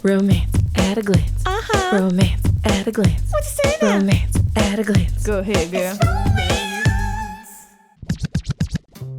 Romance at a glance. Romance at a glance. What you say now? Romance at a glance. Go ahead, girl.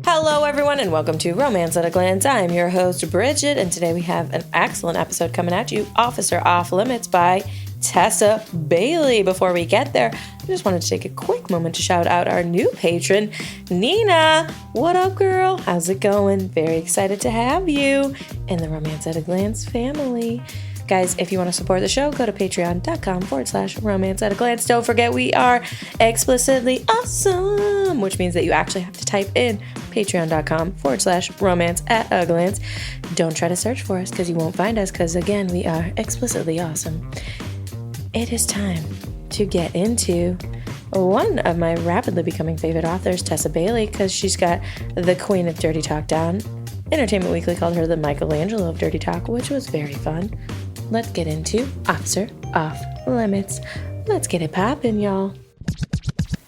Hello, everyone, and welcome to Romance at a Glance. I am your host, Bridget, and today we have an excellent episode coming at you, Officer Off Limits by Tessa Bailey. Before we get there, I just wanted to take a quick moment to shout out our new patron, Nina. What up, girl? How's it going? Very excited to have you in the Romance at a Glance family. Guys, if you want to support the show, go to patreon.com/romance at a glance. Don't forget we are explicitly awesome, which means that you actually have to type in patreon.com/romance at a glance. Don't try to search for us because you won't find us because, again, we are explicitly awesome. It is time to get into one of my rapidly becoming favorite authors, Tessa Bailey, because she's got the queen of dirty talk down. Entertainment Weekly called her the Michelangelo of dirty talk, which was very fun. Let's get into Officer Off Limits. Let's get it poppin', y'all.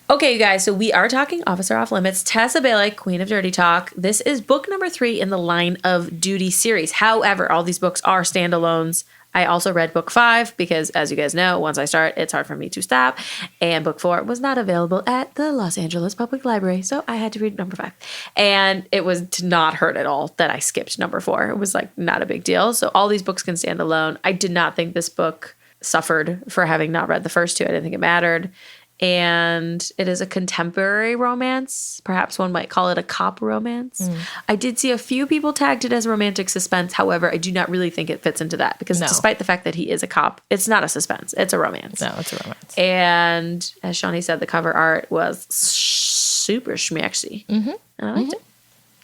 Okay, you guys, so we are talking Officer Off Limits, Tessa Bailey, Queen of Dirty Talk. This is book number 3 in the Line of Duty series. However, all these books are standalones. I also read book 5 because, as you guys know, once I start, it's hard for me to stop. And book 4 was not available at the Los Angeles Public Library, so I had to read number 5. And it was not hurt at all that I skipped number 4. It was like not a big deal. So all these books can stand alone. I did not think this book suffered for having not read the first 2. I didn't think it mattered. And it is a contemporary romance. Perhaps one might call it a cop romance. I did see a few people tagged it as romantic suspense. However, I do not really think it fits into that because despite the fact that he is a cop, it's not a suspense. It's a romance. No, it's a romance. And as Shawnee said, the cover art was super schmexy. And I liked it.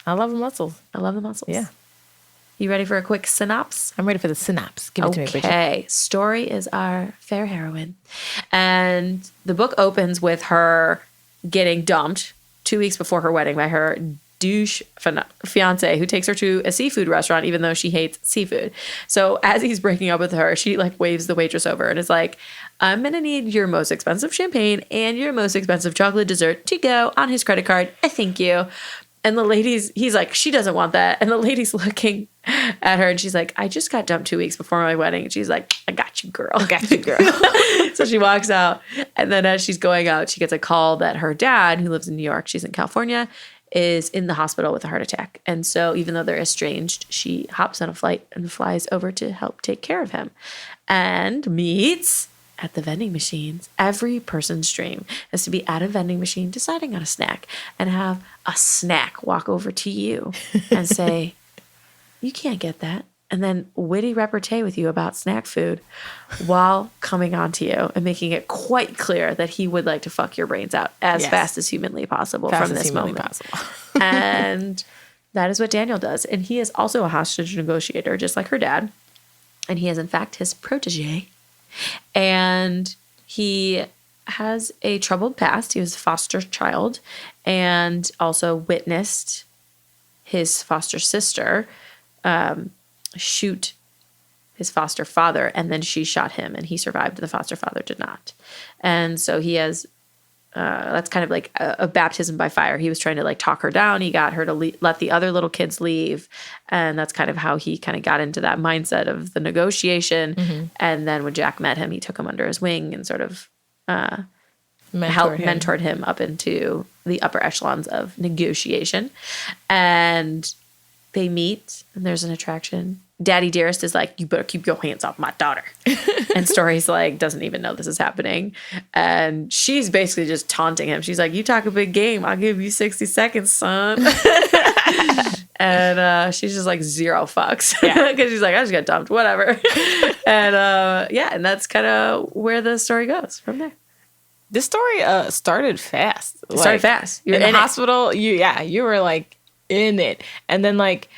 I love the muscles. I love the muscles. Yeah. You ready for a quick synopsis? I'm ready for the synopsis. Give it to me, Bridget. Okay. Story is our fair heroine. And the book opens with her getting dumped 2 weeks before her wedding by her douche fiance who takes her to a seafood restaurant even though she hates seafood. So as he's breaking up with her, she like waves the waitress over and is like, I'm going to need your most expensive champagne and your most expensive chocolate dessert to go on his credit card. Thank you. And the lady's, he's like, she doesn't want that. And the lady's looking at her and she's like, I just got dumped 2 weeks before my wedding. And she's like, I got you, girl. I got you, girl. So she walks out. And then as she's going out, she gets a call that her dad, who lives in New York, she's in California, is in the hospital with a heart attack. And so even though they're estranged, she hops on a flight and flies over to help take care of him and meets at the vending machines. Every person's dream is to be at a vending machine deciding on a snack and have a snack walk over to you and say, you can't get that. And then witty repartee with you about snack food while coming on to you and making it quite clear that he would like to fuck your brains out as fast as humanly possible from this moment. And that is what Daniel does. And he is also a hostage negotiator, just like her dad. And he is, in fact, his protege. And he has a troubled past. He was a foster child and also witnessed his foster sister shoot his foster father, and then she shot him and he survived. The foster father did not. And so he has that's kind of like a baptism by fire. He was trying to like talk her down. He got her to let the other little kids leave. And that's kind of how he kind of got into that mindset of the negotiation. And then when Jack met him, he took him under his wing and sort of mentored him up into the upper echelons of negotiation. And they meet and there's an attraction. Daddy Dearest is like, you better keep your hands off my daughter. And Story's like, doesn't even know this is happening. And she's basically just taunting him. She's like, you talk a big game. I'll give you 60 seconds, son. And she's just like zero fucks. Because she's like, I just got dumped, whatever. And and that's kind of where the story goes from there. This story started fast. You're in the hospital. You were like in it. And then like,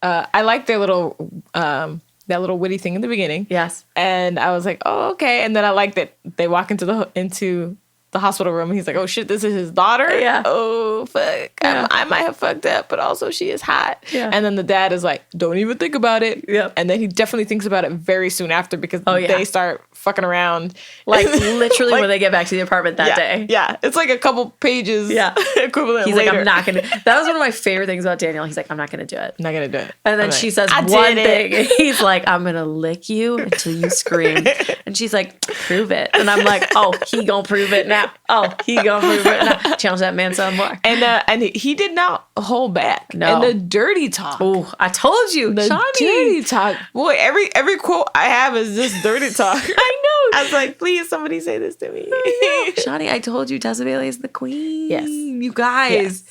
I like their little that little witty thing in the beginning. Yes. And I was like, oh, okay. And then I like that they walk into the hospital room and he's like, oh shit, this is his daughter? Yeah. Oh. also, fuck, I might have fucked up, but also she is hot. Yeah. And then the dad is like, don't even think about it. Yep. And then he definitely thinks about it very soon after because they start fucking around. Like literally when they get back to the apartment that day. Yeah. It's like a couple pages equivalent He's later. like, I'm not going to. That was one of my favorite things about Daniel. He's like, I'm not going to do it. I'm not going to do it. And then she says one thing. And he's like, I'm going to lick you until you scream. And she's like, prove it. And I'm like, oh, he going to prove it now. Oh, he going to prove it now. Challenge that man some more. And he did not hold back. No. And the dirty talk. Oh, I told you. The Shawnee. dirty talk. Boy, every quote I have is just dirty talk. I know. I was like, please, somebody say this to me. Shawnee, I told you Tessa Bailey is the queen. Yes. You guys. Yes.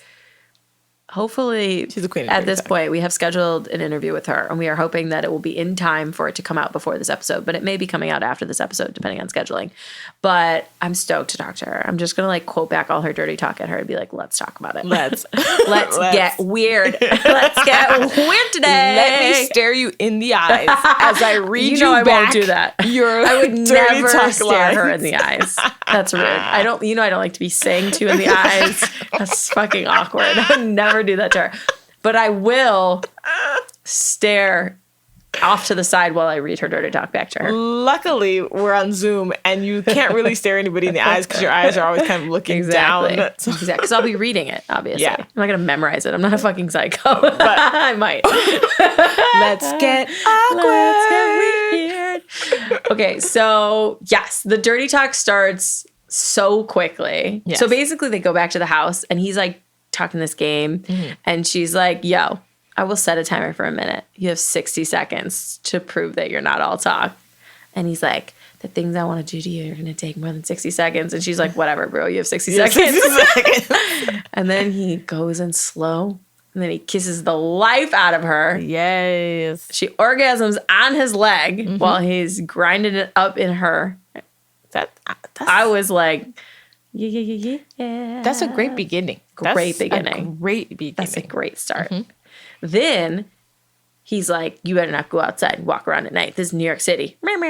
Hopefully, she's the queen. At this point, we have scheduled an interview with her, and we are hoping that it will be in time for it to come out before this episode. But it may be coming out after this episode, depending on scheduling. But I'm stoked to talk to her. I'm just gonna like quote back all her dirty talk at her and be like, "Let's talk about it. Let's get weird. Let's get weird today. Let me stare you in the eyes as I read I back won't do that. I would never stare her in the eyes. That's rude. I don't like to be saying to in the eyes. That's fucking awkward. I would never do that to her. But I will stare off to the side while I read her dirty talk back to her. Luckily, we're on Zoom and you can't really stare anybody in the eyes because your eyes are always kind of looking down. Exactly. Because I'll be reading it, obviously. Yeah. I'm not going to memorize it. I'm not a fucking psycho. But I might. Let's get awkward. Let's get weird. Okay, so yes, the dirty talk starts so quickly. Yes. So basically they go back to the house and he's like talking this game and she's like, yo, I will set a timer for a minute. You have 60 seconds to prove that you're not all talk. And he's like, the things I want to do to you are going to take more than 60 seconds. And she's like, whatever, bro, you have 60 seconds. And then he goes in slow and then he kisses the life out of her. Yes. She orgasms on his leg while he's grinding it up in her. I was like, yeah. That's a great beginning. Great beginning. That's a great start. Then he's like, you better not go outside and walk around at night. This is New York City. And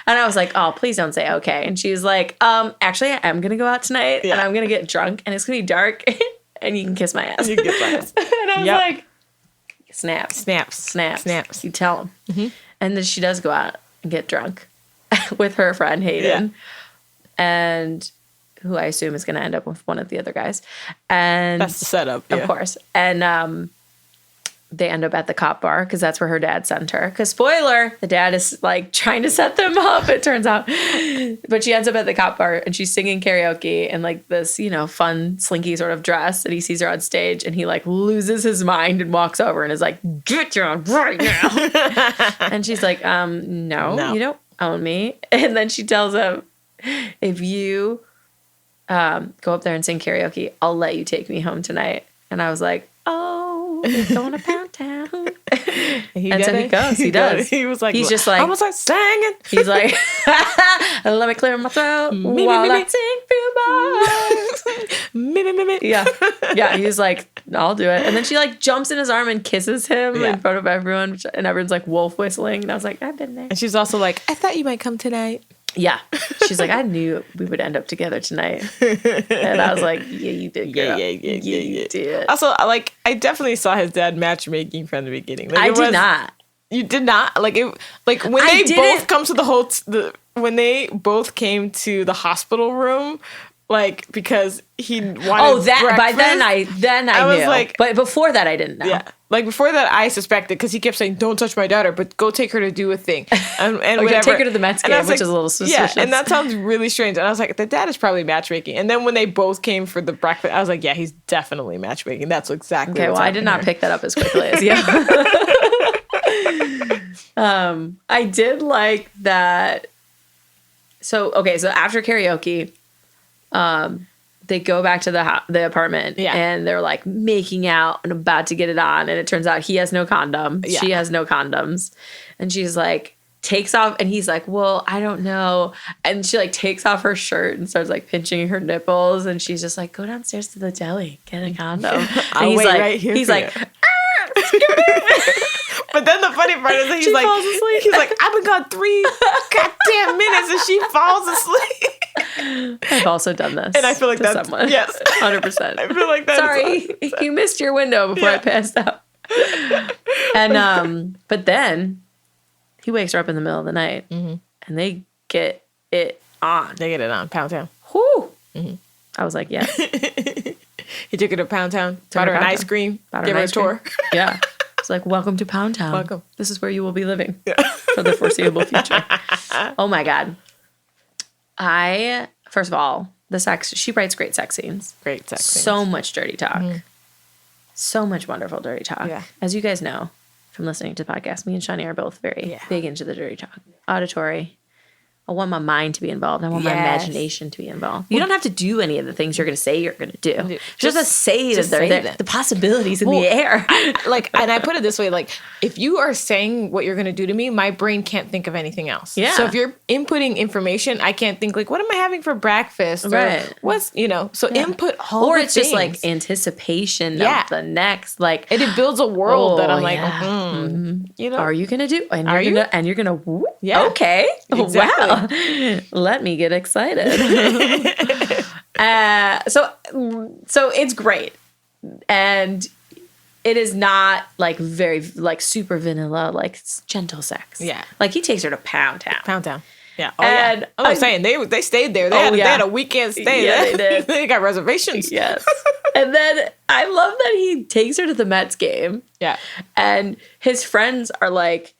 I was like, oh, please don't say okay. And she was like, actually, I am going to go out tonight and I'm going to get drunk and it's going to be dark and you can kiss my ass. You can kiss my ass. And I was like, snaps. Snaps. You tell him. And then she does go out and get drunk with her friend Hayden. And who I assume is going to end up with one of the other guys. And that's the setup. Of course. And they end up at the cop bar because that's where her dad sent her. Because spoiler, the dad is like trying to set them up, it turns out. But she ends up at the cop bar and she's singing karaoke in like this, fun, slinky sort of dress. And he sees her on stage and he like loses his mind and walks over and is like, get down right now. And she's like, no, you don't own me. And then she tells him, if you go up there and sing karaoke, I'll let you take me home tonight. And I was like, oh, we're going to Pound Town. And so he goes. He does. He was like, he's just like, almost like singing. He's like, let me clear my throat while I sing through bars. Yeah. He's like, I'll do it. And then she like jumps in his arm and kisses him in front of everyone. And everyone's like wolf whistling. And I was like, I've been there. And she's also like, I thought you might come tonight. Yeah. She's like, I knew we would end up together tonight. And I was like, yeah, you did, girl. Yeah, you did. Also, like, I definitely saw his dad matchmaking from the beginning. Like, I did not. You did not? Like, when they both come to when they both came to the hospital room, like, because he wanted breakfast. By then I knew. Was like, but before that, I didn't know. Yeah. Like, before that, I suspected, because he kept saying, don't touch my daughter, but go take her to do a thing. And whatever. Take her to the Mets game, which is a little suspicious. Yeah, and that sounds really strange. And I was like, the dad is probably matchmaking. And then when they both came for the breakfast, I was like, yeah, he's definitely matchmaking. That's exactly what's happening. I did not pick that up as quickly as you. I did like that. So after karaoke, they go back to the apartment and they're like making out and about to get it on. And it turns out he has no condom. Yeah. She has no condoms. And she's like, takes off. And he's like, well, I don't know. And she like takes off her shirt and starts like pinching her nipples. And she's just like, go downstairs to the deli, get a condom. And he's wait like, right here. He's like, but then the funny part is that she falls asleep. He's like, I've been gone 3 goddamn minutes and she falls asleep. I've also done this. And I feel like to that's someone. yes, 100%. I feel like that's Sorry, you missed your window before I passed out. And but then he wakes her up in the middle of the night, and they get it on. They get it on Pound Town. Whoo! I was like, yes. He took her to Pound Town, bought her an ice cream, gave her a tour. Yeah. It's like, welcome to Pound Town. Welcome. This is where you will be living for the foreseeable future. Oh my God. First of all, the sex, she writes great sex scenes. Great sex scenes. So much dirty talk. So much wonderful dirty talk. Yeah. As you guys know from listening to the podcast, me and Shani are both very big into the dirty talk. Auditory. I want my mind to be involved. I want my imagination to be involved. You don't have to do any of the things you're going to say you're going to do. Just say that they're there. The possibilities in the air. And I put it this way, like, if you are saying what you're going to do to me, my brain can't think of anything else. Yeah. So if you're inputting information, I can't think, like, what am I having for breakfast? Right. Or what's, so input all or the it's things. just like anticipation of the next, like, and it builds a world that I'm like, are you gonna do? And you're gonna okay, exactly. Wow, let me get excited. So it's great, and it is not like very like super vanilla, like it's gentle sex. Yeah, like he takes her to Pound Town. Pound Town. Yeah. And I'm saying they stayed there. They had a weekend stay. Yeah, they did. They got reservations. Yes. And then I love that he takes her to the Mets game. Yeah. And his friends are like,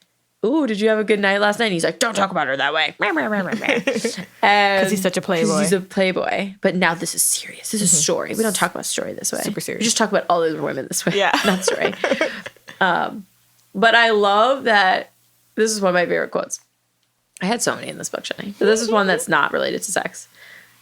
"Ooh, did you have a good night last night?" And he's like, "Don't talk about her that way." Because he's such a playboy. He's a playboy. But now this is serious. This is story. We don't talk about story this way. Super serious. We just talk about all those women this way. Yeah. Not story. But I love that. This is one of my favorite quotes. I had so many in this book, Shani. But this is one that's not related to sex.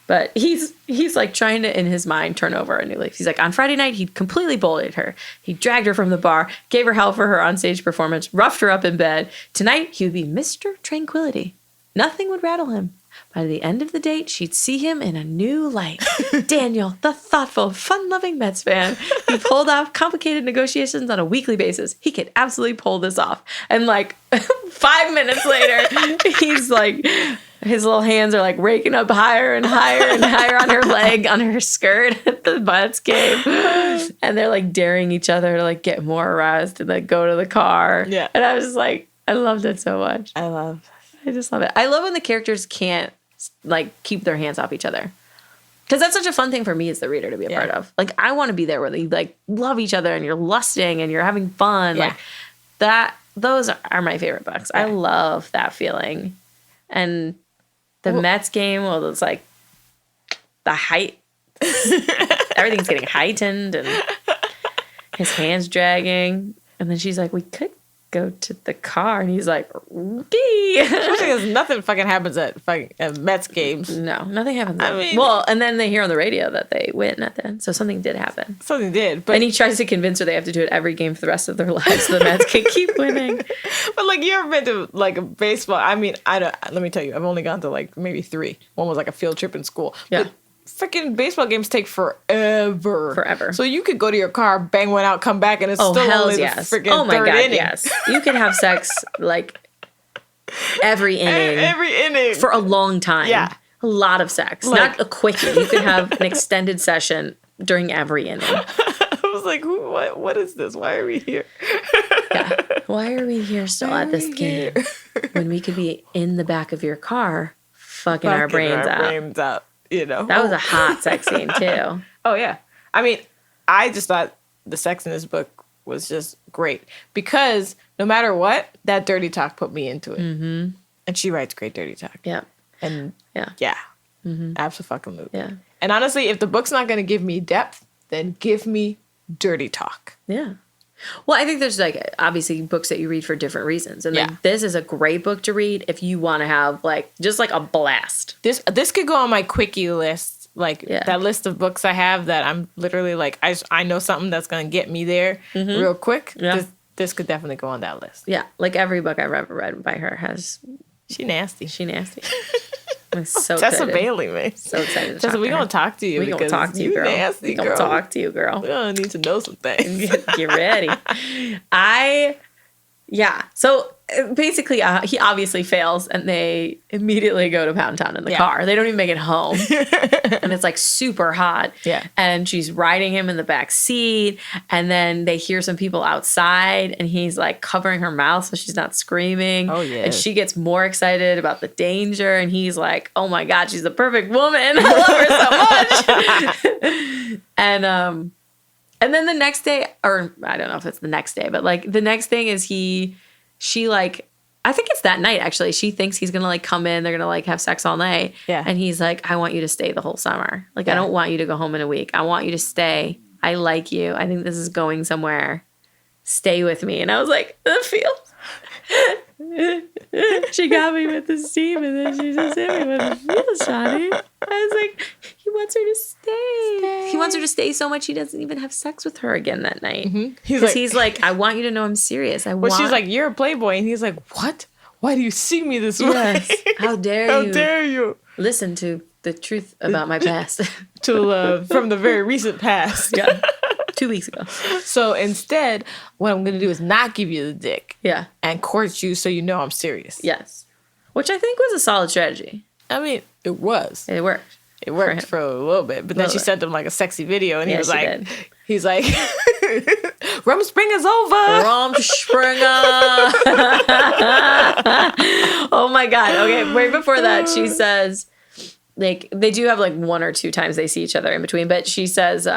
But he's like trying to, in his mind, turn over a new leaf. He's like, on Friday night, he completely bullied her. He dragged her from the bar, gave her hell for her onstage performance, roughed her up in bed. Tonight, he would be Mr. Tranquility. Nothing would rattle him. By the end of the date, she'd see him in a new light. Daniel, the thoughtful, fun-loving Mets fan. He pulled off complicated negotiations on a weekly basis. He could absolutely pull this off. And like 5 minutes later, he's like, his little hands are like raking up higher and higher and higher on her leg, on her skirt at the Mets game. And they're like daring each other to like get more aroused and like go to the car. Yeah. And I was just like, I loved it so much. I just love it. I love when the characters can't like keep their hands off each other. Because that's such a fun thing for me as the reader to be a part of. Like, I want to be there where they like love each other and you're lusting and you're having fun. Yeah. Like that, those are my favorite books. I love that feeling. And the Mets game, well, it's like the height, everything's getting heightened and his hands dragging. And then she's like, we could go to the car. And he's like, okay. Especially because nothing fucking happens at Mets games. No, nothing happens. I mean, well, and then they hear on the radio that they win at the end. So something did happen. Something did. But and he tries to convince her they have to do it every game for the rest of their lives so the Mets can keep winning. But like, you ever been to like a baseball? I mean, let me tell you, I've only gone to like maybe 3. One was like a field trip in school. Yeah. But freaking baseball games take forever. Forever. So you could go to your car, bang one out, come back, and it's still only the freaking third inning. Yes. You could have sex like every inning. Every inning. For a long time. Yeah. A lot of sex. Like, not a quickie. You could have an extended session during every inning. I was like, what is this? Why are we here? Yeah. Why are we here still at this game when we could be in the back of your car fucking our brains out? You know, that was a hot sex scene too. Oh yeah, I mean, I just thought the sex in this book was just great because no matter what, that dirty talk put me into it. Mm-hmm. And she writes great dirty talk. Yeah, and absolutely. Yeah. And honestly, if the book's not going to give me depth, then give me dirty talk. Yeah. Well, I think there's like obviously books that you read for different reasons. And like this is a great book to read if you want to have like just like a blast. This could go on my quickie list. Like that list of books I have that I'm literally like, I know something that's going to get me there real quick. Yeah. This could definitely go on that list. Yeah. Like every book I've ever read by her has. She nasty. I'm so Tessa excited. Bailey, man. So excited. Tessa, we're going to talk to you. We're going to talk to you, girl. Nasty, we're going to talk to you, girl. We're going to need to know some things. Get ready. Yeah. So basically, he obviously fails, and they immediately go to Pound Town in the car. They don't even make it home. And it's like super hot. Yeah. And she's riding him in the back seat. And then they hear some people outside, and he's like covering her mouth so she's not screaming. Oh, yeah. And she gets more excited about the danger. And he's like, oh my God, she's the perfect woman. I love her so much. And then the next day, or I don't know if it's the next day, but like the next thing is she like, I think it's that night actually. She thinks he's gonna like come in, they're gonna like have sex all night. Yeah. And he's like, I want you to stay the whole summer. Like, I don't want you to go home in a week. I want you to stay. I like you. I think this is going somewhere. Stay with me. And I was like, that feels. She got me with the steam, and then she just hit me with the feels, Shani. I was like, he wants her to stay. He wants her to stay so much he doesn't even have sex with her again that night. Mm-hmm. He's like, I want you to know I'm serious. She's like, you're a playboy. And he's like, what? Why do you see me this way? Yes. How dare you? How dare you? Listen to the truth about my past. From the very recent past. Yeah. 2 weeks ago. So instead, what I'm going to do is not give you the dick. Yeah. And court you so you know I'm serious. Yes. Which I think was a solid strategy. I mean, it was. It worked. It worked for a little bit. But then she sent him like a sexy video, and he was like, did. he's like, Rumspringer's over. Rumspringer. Oh my God. Okay. Right before that, she says, like, they do have like 1 or 2 times they see each other in between, but she says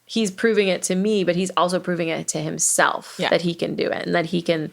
he's proving it to me, but he's also proving it to himself that he can do it and that he can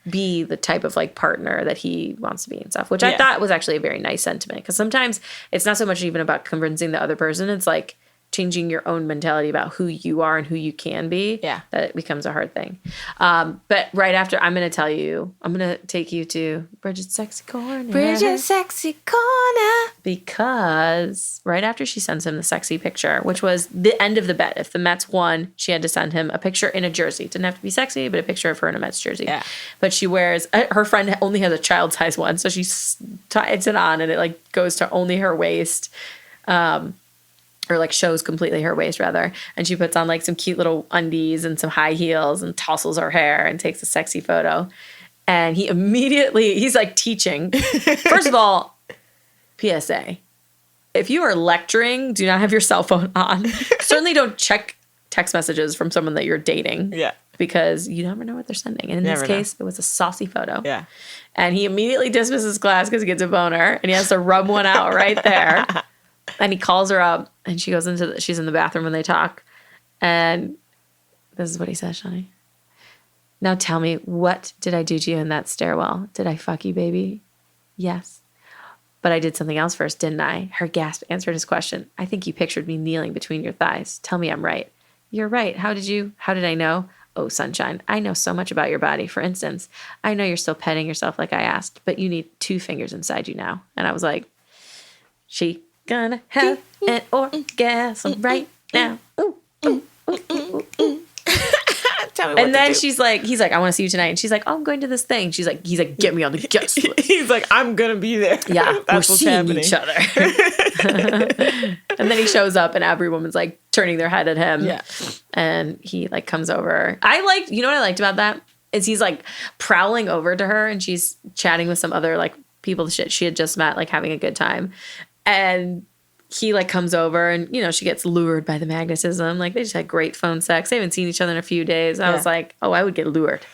be the type of like partner that he wants to be and stuff, which I thought was actually a very nice sentiment, because sometimes it's not so much even about convincing the other person. It's like changing your own mentality about who you are and who you can be. Yeah. That it becomes a hard thing. But right after, I'm going to take you to Bridget's Sexy Corner. Bridget's Sexy Corner. Because right after she sends him the sexy picture, which was the end of the bet. If the Mets won, she had to send him a picture in a jersey. It didn't have to be sexy, but a picture of her in a Mets jersey. Yeah. But she wears, her friend only has a child size one. So she ties it on, and it like goes to only her waist. Or like shows completely her waist rather. And she puts on like some cute little undies and some high heels and tousles her hair and takes a sexy photo. And he's like teaching. First of all, PSA, if you are lecturing, do not have your cell phone on. Certainly don't check text messages from someone that you're dating. Yeah. Because you never know what they're sending. And in this case, it was a saucy photo. Yeah. And he immediately dismisses class because he gets a boner and he has to rub one out right there. And he calls her up, and she goes she's in the bathroom when they talk. And this is what he says, Shani. Now tell me, what did I do to you in that stairwell? Did I fuck you, baby? Yes. But I did something else first, didn't I? Her gasp answered his question. I think you pictured me kneeling between your thighs. Tell me I'm right. You're right. How did I know? Oh, sunshine, I know so much about your body. For instance, I know you're still petting yourself like I asked, but you need 2 fingers inside you now. And I was like, she gonna have an orgasm right now. Ooh, ooh, ooh, ooh, ooh. Tell me and then he's like, I want to see you tonight. And she's like, oh, I'm going to this thing. He's like, get me on the guest list. He's like, I'm gonna be there. Yeah, that's what's happening. Each other. And then he shows up, and every woman's like turning their head at him. Yeah, and he like comes over. You know what I liked about that is he's like prowling over to her, and she's chatting with some other like people she had just met, like having a good time. And he like comes over, and you know, she gets lured by the magnetism. Like they just had great phone sex. They haven't seen each other in a few days. I was like, oh, I would get lured.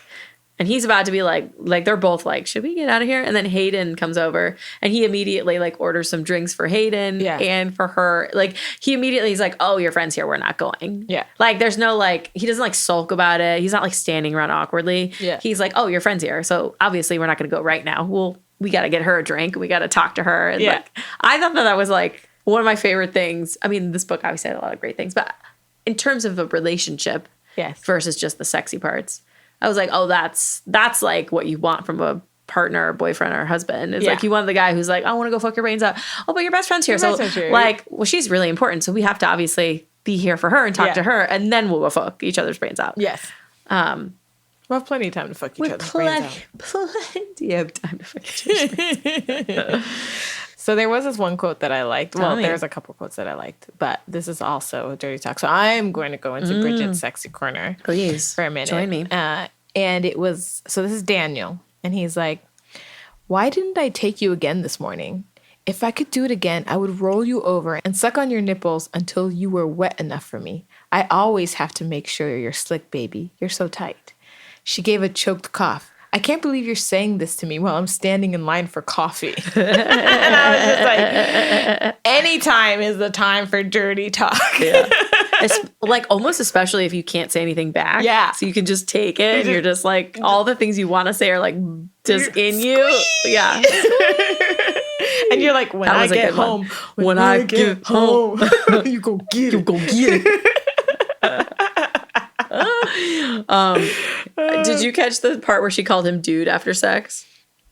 And he's about to be like they're both like, should we get out of here? And then Hayden comes over, and he immediately like orders some drinks for Hayden and for her. Like he's like, oh, your friend's here, we're not going. Yeah. Like there's no like, he doesn't like sulk about it. He's not like standing around awkwardly. Yeah. He's like, oh, your friend's here, so obviously we're not going to go right now. We got to get her a drink. We got to talk to her. And like, I thought that was like one of my favorite things. I mean, this book obviously had a lot of great things, but in terms of a relationship versus just the sexy parts, I was like, oh, that's like what you want from a partner, or boyfriend, or husband. It's like you want the guy who's like, I want to go fuck your brains out. Oh, but your best friend's here. Well, she's really important. So we have to obviously be here for her and talk to her, and then we'll go fuck each other's brains out. Yes. We'll have plenty of time to fuck each other's brains out. Plenty of time to fuck each other's brains out. So there was this one quote that I liked. Well, there's a couple quotes that I liked, but this is also a dirty talk. So I am going to go into Bridget's Sexy Corner. Please. For a minute. Join me. And it was, so this is Daniel. And he's like, why didn't I take you again this morning? If I could do it again, I would roll you over and suck on your nipples until you were wet enough for me. I always have to make sure you're slick, baby. You're so tight. She gave a choked cough. I can't believe you're saying this to me while I'm standing in line for coffee. And I was just like, anytime is the time for dirty talk. Yeah. It's like almost especially if you can't say anything back. Yeah. So you can just take it and you're just like, all the things you want to say are like just in you. Yeah. And you're like, when I get home, when I get home, you go get it. You go get it. Did you catch the part where she called him dude after sex?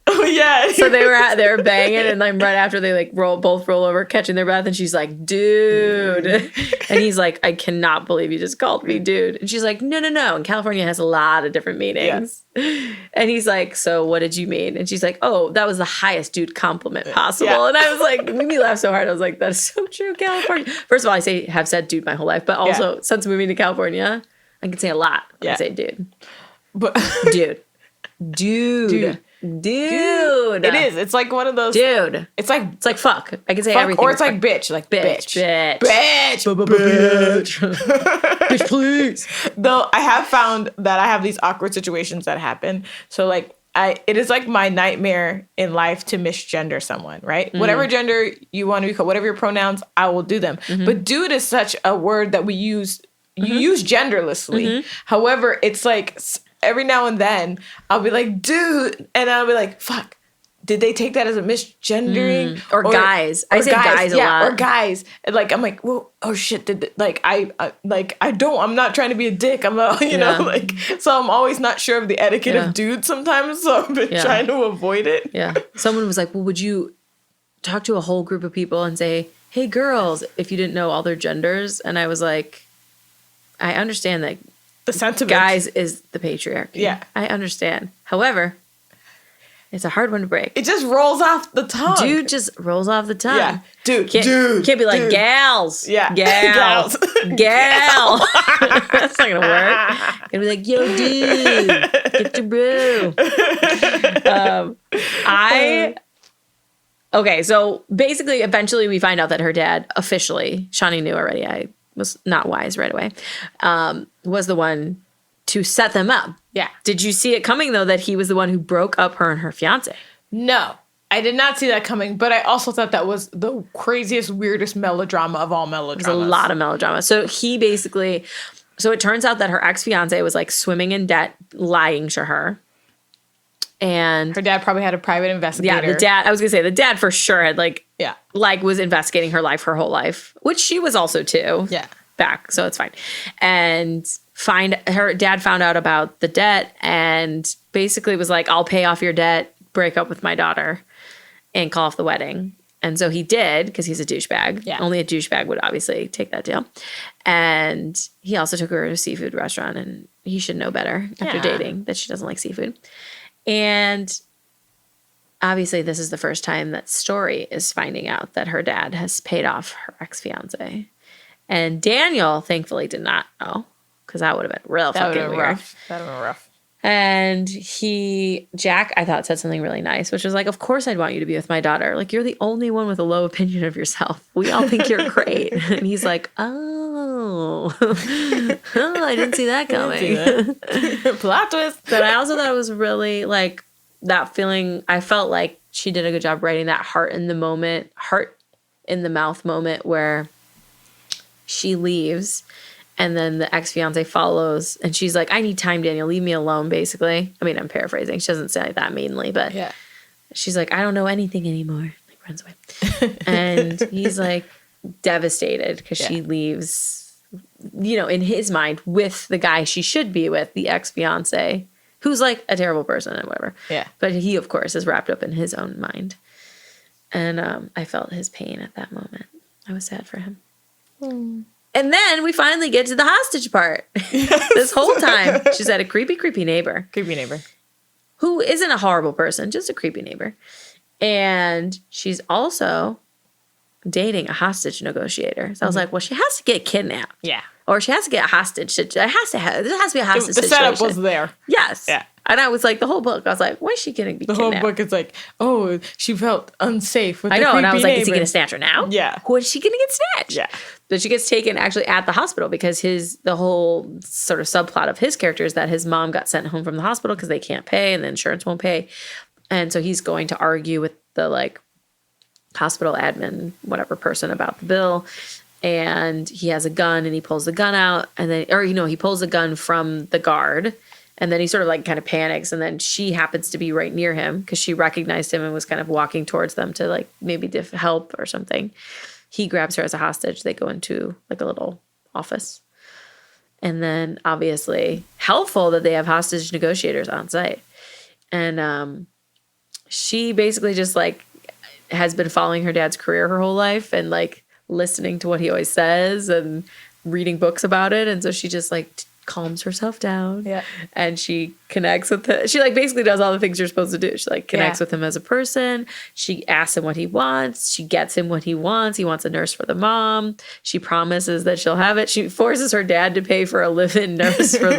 Oh yeah. So they were banging, and like right after they like both roll over, catching their breath, and she's like, dude. And he's like, I cannot believe you just called me dude. And she's like, no. And California has a lot of different meanings. Yeah. And he's like, so what did you mean? And she's like, oh, that was the highest dude compliment possible. Yeah. And I was like, it made me laugh so hard. I was like, that is so true, California. First of all, have said dude my whole life, but also since moving to California, I can say a lot. I can say dude. But dude. Dude. It is. It's like one of those. Dude. It's like fuck. I can say everything. Or it's like bitch. Like bitch. Bitch, please. Though I have found that I have these awkward situations that happen. So like it is like my nightmare in life to misgender someone, right? Mm-hmm. Whatever gender you want to be called, whatever your pronouns, I will do them. Mm-hmm. But dude is such a word that we use. You use genderlessly. Mm-hmm. However, it's like every now and then I'll be like, dude. And I'll be like, fuck. Did they take that as a misgendering? Or guys. I say guys a lot. Or guys. And like, I'm like, well, oh shit. I'm not trying to be a dick. I'm not, you know, like, so I'm always not sure of the etiquette of dude sometimes. So I've been trying to avoid it. Yeah. Someone was like, well, would you talk to a whole group of people and say, hey girls, if you didn't know all their genders? And I was like, I understand that the sentiment. Guys is the patriarchy. Yeah. I understand. However, it's a hard one to break. It just rolls off the tongue. Dude just rolls off the tongue. Yeah. Dude. Can't be like gals. Yeah. Gals. Gal. That's not going to work. Gonna be like, yo, dude. Get your brew. Okay, so basically, eventually we find out that her dad officially, Shawnee knew already, I was not wise right away, was the one to set them up. Yeah. Did you see it coming, though, that he was the one who broke up her and her fiance? No, I did not see that coming, but I also thought that was the craziest, weirdest melodrama of all melodramas. There's a lot of melodrama. So it turns out that her ex-fiance was like swimming in debt, lying to her. And her dad probably had a private investigator. Yeah, the dad for sure had was investigating her life her whole life, which she was also too. Yeah. Back, so it's fine. And her dad found out about the debt and basically was like, I'll pay off your debt, break up with my daughter, and call off the wedding. And so he did, because he's a douchebag. Yeah. Only a douchebag would obviously take that deal. And he also took her to a seafood restaurant, and he should know better after dating that she doesn't like seafood. And obviously this is the first time that Story is finding out that her dad has paid off her ex-fiance. And Daniel, thankfully, did not know, because that would have been real fucking weird. That would have been rough. And Jack, I thought, said something really nice, which was like, of course I'd want you to be with my daughter. Like, you're the only one with a low opinion of yourself. We all think you're great. And he's like, oh, I didn't see that coming. Plot twist. But I also thought it was really like that feeling. I felt like she did a good job writing that heart in the mouth moment where she leaves and then the ex-fiance follows and she's like, I need time, Daniel, leave me alone, basically. I mean, I'm paraphrasing. She doesn't say it that meanly, but she's like, I don't know anything anymore. Like, runs away. And he's like devastated because she leaves, you know, in his mind with the guy she should be with, the ex-fiance, who's like a terrible person and whatever. Yeah. But he, of course, is wrapped up in his own mind. And I felt his pain at that moment. I was sad for him. And then we finally get to the hostage part. This whole time, she's had a creepy neighbor. Who isn't a horrible person, just a creepy neighbor. And she's also dating a hostage negotiator. So I was like, well, she has to get kidnapped. Yeah. or she has to get a hostage. There has to be a hostage The situation. setup was there. Yes. Yeah. And I was like, the whole book, I was like, when is she going to be kidnapped? The whole book is like, oh, she felt unsafe with I the know, and I creepy was like, is he neighbor. going to snatch her now? Yeah. Who is she going to get snatched? Yeah. But she gets taken actually at the hospital because the whole sort of subplot of his character is that his mom got sent home from the hospital because they can't pay and the insurance won't pay. And so he's going to argue with the like hospital admin, whatever person about the bill. And he has a gun and he pulls the gun out and then, he pulls the gun from the guard. And then he sort of like kind of panics. And then she happens to be right near him because she recognized him and was kind of walking towards them to like maybe help or something. He grabs her as a hostage. They go into like a little office. And then obviously helpful that they have hostage negotiators on site. And she basically just like has been following her dad's career her whole life and like listening to what he always says and reading books about it. And so she just like calms herself down. Yeah. And she connects with him. She like basically does all the things you're supposed to do. She like connects with him as a person. She asks him what he wants. She gets him what he wants. He wants a nurse for the mom. She promises that she'll have it. She forces her dad to pay for a live-in nurse for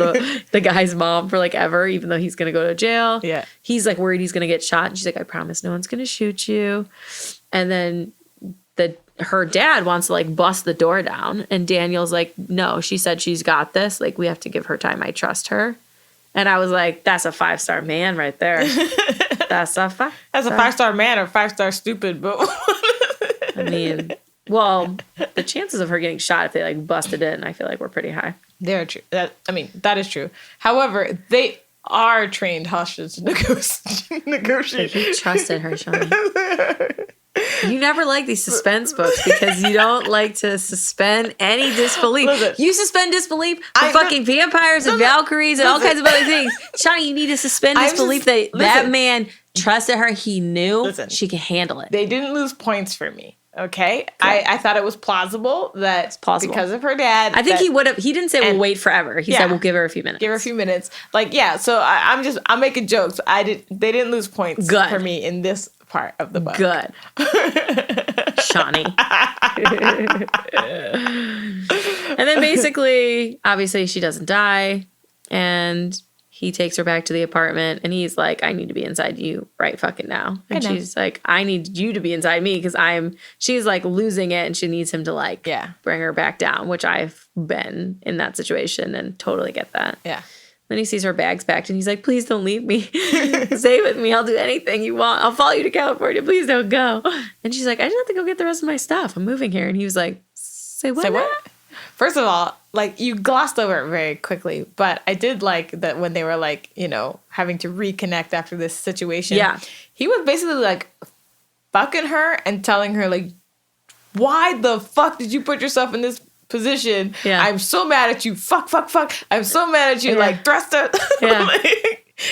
the guy's mom for like ever, even though he's going to go to jail. Yeah. He's like worried he's going to get shot. And she's like, I promise no one's going to shoot you. And then her dad wants to like bust the door down and Daniel's like, no, she said she's got this. Like, we have to give her time. I trust her. And I was like, that's a 5-star man right there. That's a 5-star man or 5-star stupid, but I mean, well, the chances of her getting shot if they like busted in, I feel like were pretty high. they're true. That is true. However, they are trained hostage negotiators. You trusted her, Shawnee. You never like these suspense books because you don't like to suspend any disbelief. Listen, you suspend disbelief for fucking vampires and Valkyries and all kinds of other things. Shawnee, you need to suspend disbelief that man trusted her. He knew she could handle it. They didn't lose points for me. Okay, I thought it was plausible that because of her dad. I think he would have. He didn't say we'll wait forever. He said we'll give her a few minutes. Give her a few minutes. Like So I'm making jokes. They didn't lose points for me in this part of the book. Good, Shawnee. And then basically, obviously, she doesn't die, and he takes her back to the apartment and he's like, I need to be inside you right fucking now. And she's like, I need you to be inside me because she's like losing it and she needs him to like bring her back down, which I've been in that situation and totally get that. Yeah. Then he sees her bags packed and he's like, please don't leave me. Stay with me. I'll do anything you want. I'll follow you to California. Please don't go. And she's like, I just have to go get the rest of my stuff. I'm moving here. And he was like, Say what? First of all, like you glossed over it very quickly, but I did like that when they were like, having to reconnect after this situation. Yeah. He was basically like fucking her and telling her like, why the fuck did you put yourself in this position? Yeah. I'm so mad at you. Fuck. I'm so mad at you. Like thrust her. Yeah.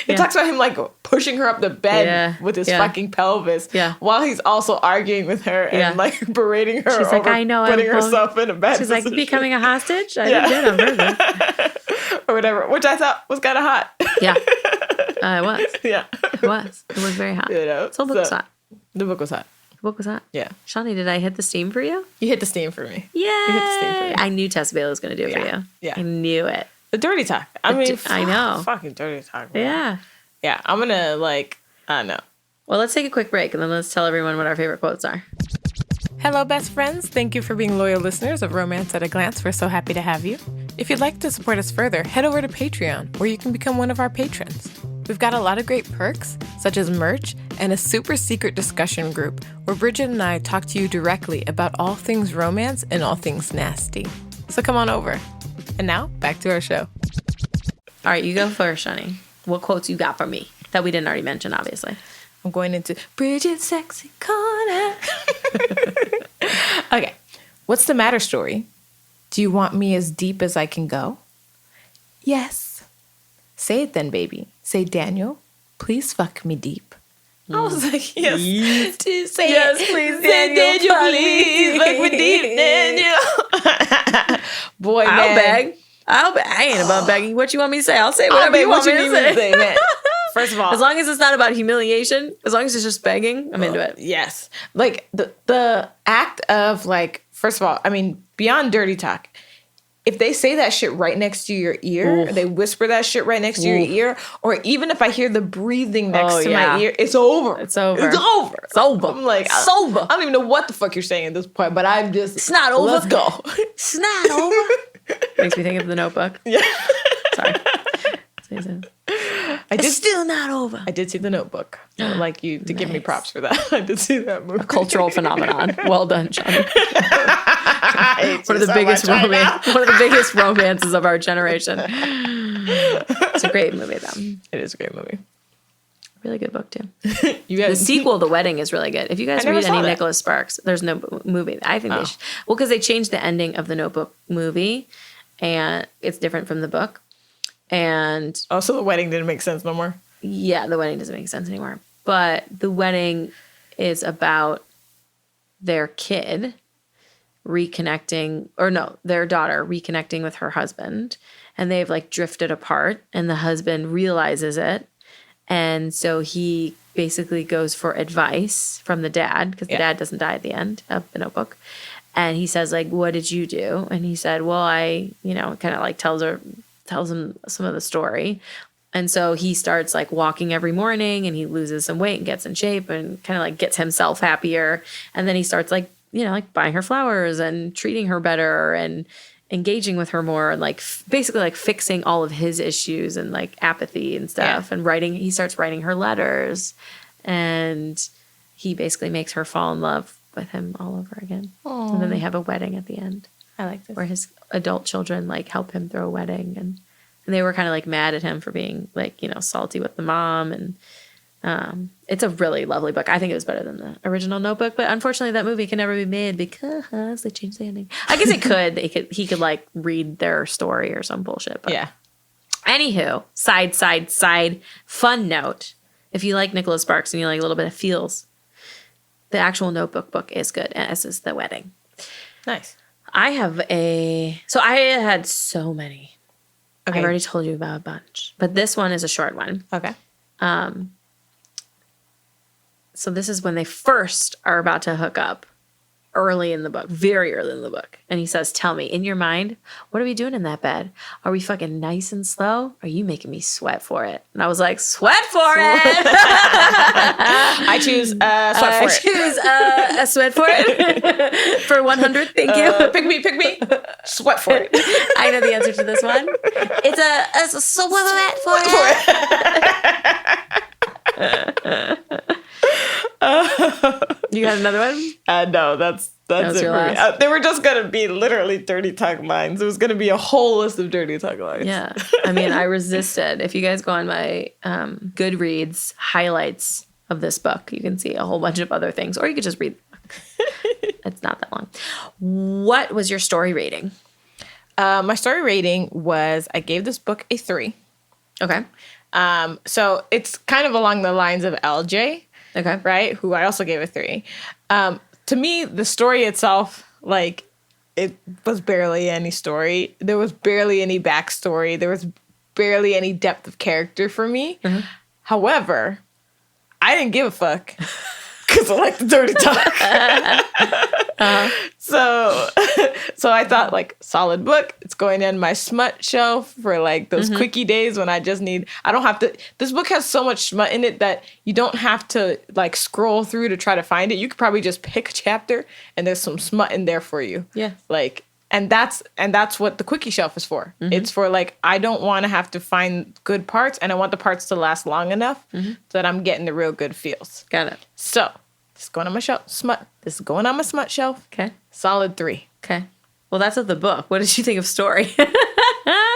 He talks about him like pushing her up the bed with his fucking pelvis while he's also arguing with her and like berating her. She's like, I know. Putting herself in a bad She's position. like, becoming a hostage? I did. I've heard that. Or whatever, which I thought was kind of hot. Yeah. It was. Yeah. It was very hot. So the book was hot. The book was hot. The book was hot. Yeah. Shawnee, did I hit the steam for you? You hit the steam for me. Yeah. You hit the steam for me. I knew Tessa Bailey was going to do it for you. Yeah. I knew it. The dirty talk. I know. Fucking dirty talk. Man. Yeah. Yeah. I'm going to I don't know. Well, let's take a quick break and then let's tell everyone what our favorite quotes are. Hello, best friends. Thank you for being loyal listeners of Romance at a Glance. We're so happy to have you. If you'd like to support us further, head over to Patreon, where you can become one of our patrons. We've got a lot of great perks, such as merch and a super secret discussion group where Bridget and I talk to you directly about all things romance and all things nasty. So come on over. And now, back to our show. All right, you go first, Shawnee. What quotes you got for me that we didn't already mention, obviously? I'm going into Bridget's sexy corner. Okay. What's the matter, story? Do you want me as deep as I can go? Yes. Say it then, baby. Say, Daniel, please fuck me deep. I was like, yes. Say yes, it. Please, Daniel, please fuck me deep, Daniel. Boy, man. I'll beg. I ain't about begging. What you want me to say? I'll say whatever you want me to say. Man. First of all, as long as it's not about humiliation, as long as it's just begging, I'm into it. Yes. Like the act of like, first of all, I mean, beyond dirty talk, if they say that shit right next to your ear, or they whisper that shit right next to your ear, or even if I hear the breathing next to my ear, it's over. It's over. It's over. It's over. I'm like, sober. I don't even know what the fuck you're saying at this point, but I'm just, It's not over. Let's go. It's not over. Makes me think of The Notebook. Yeah. Sorry. It's still not over. I did see The Notebook. I would like you to give me props for that. I did see that movie. A cultural phenomenon. Well done, Johnny. One of the biggest romances of our generation. It's a great movie, though. It is a great movie. Really good book, too. The sequel, The Wedding, is really good. If you guys read any that. Nicholas Sparks, there's no movie. I think they should. Well, because they changed the ending of the Notebook movie, and it's different from the book. And also, The Wedding didn't make sense no more. Yeah, The Wedding doesn't make sense anymore. But The Wedding is about their kid reconnecting, their daughter reconnecting with her husband. And they've like drifted apart, and the husband realizes it. And so he basically goes for advice from the dad, because the dad doesn't die at the end of The Notebook. And he says, like, what did you do? And he said, well, I, kind of like tells him some of the story. And so he starts like walking every morning, and he loses some weight and gets in shape and kind of like gets himself happier. And then he starts like, like buying her flowers and treating her better and engaging with her more, and like basically like fixing all of his issues and like apathy and stuff. And he starts writing her letters, and he basically makes her fall in love with him all over again. Aww. And then they have a wedding at the end. I like this. Where his adult children like help him throw a wedding, and they were kind of like mad at him for being like, salty with the mom. And it's a really lovely book. I think it was better than the original Notebook, but unfortunately that movie can never be made because they changed the ending. I guess it could. He could like read their story or some bullshit. But yeah. Anywho, side, fun note. If you like Nicholas Sparks and you like a little bit of feels, the actual Notebook book is good, as is The Wedding. Nice. I had so many. Okay. I've already told you about a bunch, but this one is a short one. Okay. So this is when they first are about to hook up, early in the book, very early in the book. And he says, tell me, in your mind, what are we doing in that bed? Are we fucking nice and slow? Or are you making me sweat for it? And I was like, sweat for it! I choose sweat for it. I choose a sweat for it. For 100, thank you. Pick me. Sweat for it. I know the answer to this one. It's a sweat for it. You got another one? No, that's it for me. They were just going to be literally dirty talk lines. It was going to be a whole list of dirty talk lines. Yeah. I mean, I resisted. If you guys go on my Goodreads highlights of this book, you can see a whole bunch of other things. Or you could just read the book. It's not that long. What was your story rating? My story rating was, I gave this book a 3. Okay. So it's kind of along the lines of LJ. Okay. Right? Who I also gave a 3. To me, the story itself, like, it was barely any story. There was barely any backstory. There was barely any depth of character for me. Mm-hmm. However, I didn't give a fuck because I like the dirty talk. So I thought, like, solid book. It's going in my smut shelf for like those quickie days when I don't have to. This book has so much smut in it that you don't have to like scroll through to try to find it. You could probably just pick a chapter and there's some smut in there for you. Yeah. Like, and that's what the quickie shelf is for. Mm-hmm. It's for like, I don't want to have to find good parts, and I want the parts to last long enough so that I'm getting the real good feels. Got it. So this is going on my shelf. Smut. This is going on my smut shelf. Okay. Solid 3. Okay. Well, that's of the book. What did you think of story?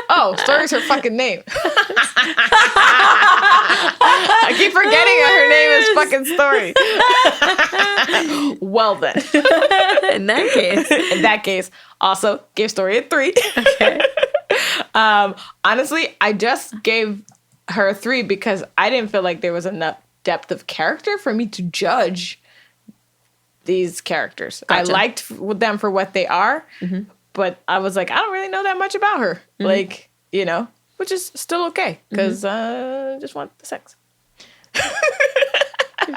Oh, story's her fucking name. I keep forgetting her name is fucking Story. Well then. In that case, also gave Story a 3. Okay. Honestly, I just gave her a 3 because I didn't feel like there was enough depth of character for me to judge these characters. Gotcha. I liked them for what they are, but I was like, I don't really know that much about her. Like, which is still okay because I just want the sex. You're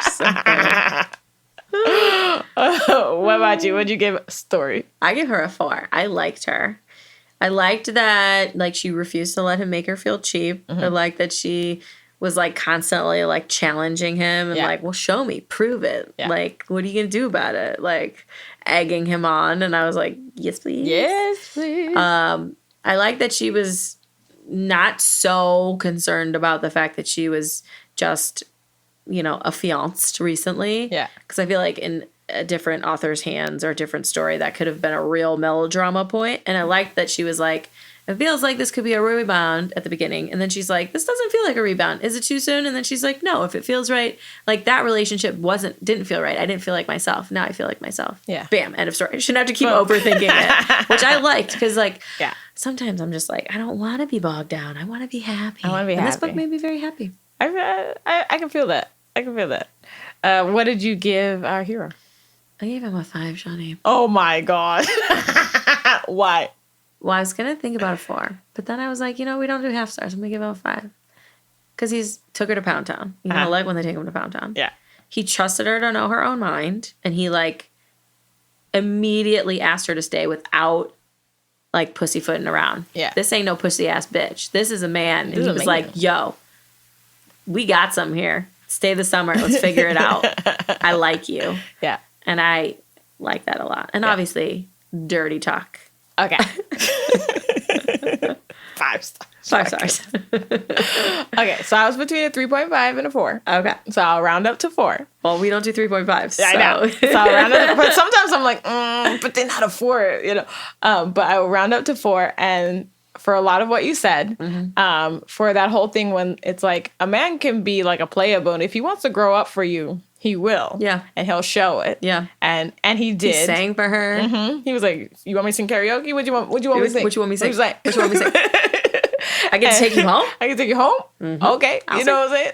so what about you? What'd you give Story? I give her a 4. I liked her. I liked that, like, she refused to let him make her feel cheap. I liked that she was, like, constantly, like, challenging him and, like, well, show me, prove it. Yeah. Like, what are you going to do about it? Like, egging him on. And I was like, yes, please. Yes, please. I like that she was not so concerned about the fact that she was just, you know, affianced recently. Yeah. Because I feel like in a different author's hands or a different story, that could have been a real melodrama point. And I liked that she was like, it feels like this could be a rebound at the beginning. And then she's like, this doesn't feel like a rebound. Is it too soon? And then she's like, no, if it feels right. Like, that relationship didn't feel right. I didn't feel like myself. Now I feel like myself. Yeah. Bam. End of story. I shouldn't have to keep overthinking it, which I liked. Because, like, sometimes I'm just like, I don't want to be bogged down. I want to be happy. I want to be happy. And this book made me very happy. I can feel that. I can feel that. What did you give our hero? I gave him a 5, Shawnee. Oh, my God. Why? Well, I was going to think about a 4, but then I was like, you know, we don't do half stars. I'm going to give him a 5. Because he's took her to Pound Town. You know, I like when they take him to Pound Town. Yeah. He trusted her to know her own mind, and he, like, immediately asked her to stay without, like, pussyfooting around. Yeah. This ain't no pussy-ass bitch. This is a man. And he was like, yo, we got something here. Stay the summer. Let's figure it out. I like you. Yeah. And I like that a lot. And obviously, dirty talk. Okay. 5 stars. 5 stars. Okay, so I was between a 3.5 and a 4. Okay. So I'll round up to 4. Well, we don't do 3.5s. Yeah, I know. So I'll round up, but sometimes I'm like, but then not a 4, you know. But I will round up to 4, and for a lot of what you said, for that whole thing when it's like a man can be like a playable, and if he wants to grow up for you, he will. Yeah. And he'll show it. Yeah. And he did. He sang for her. Mm-hmm. He was like, you want me to sing karaoke? What do you want me to sing? What you want me to sing? He was like, what you want me to sing? I can take you home? I can take you home? Mm-hmm. Okay. You know what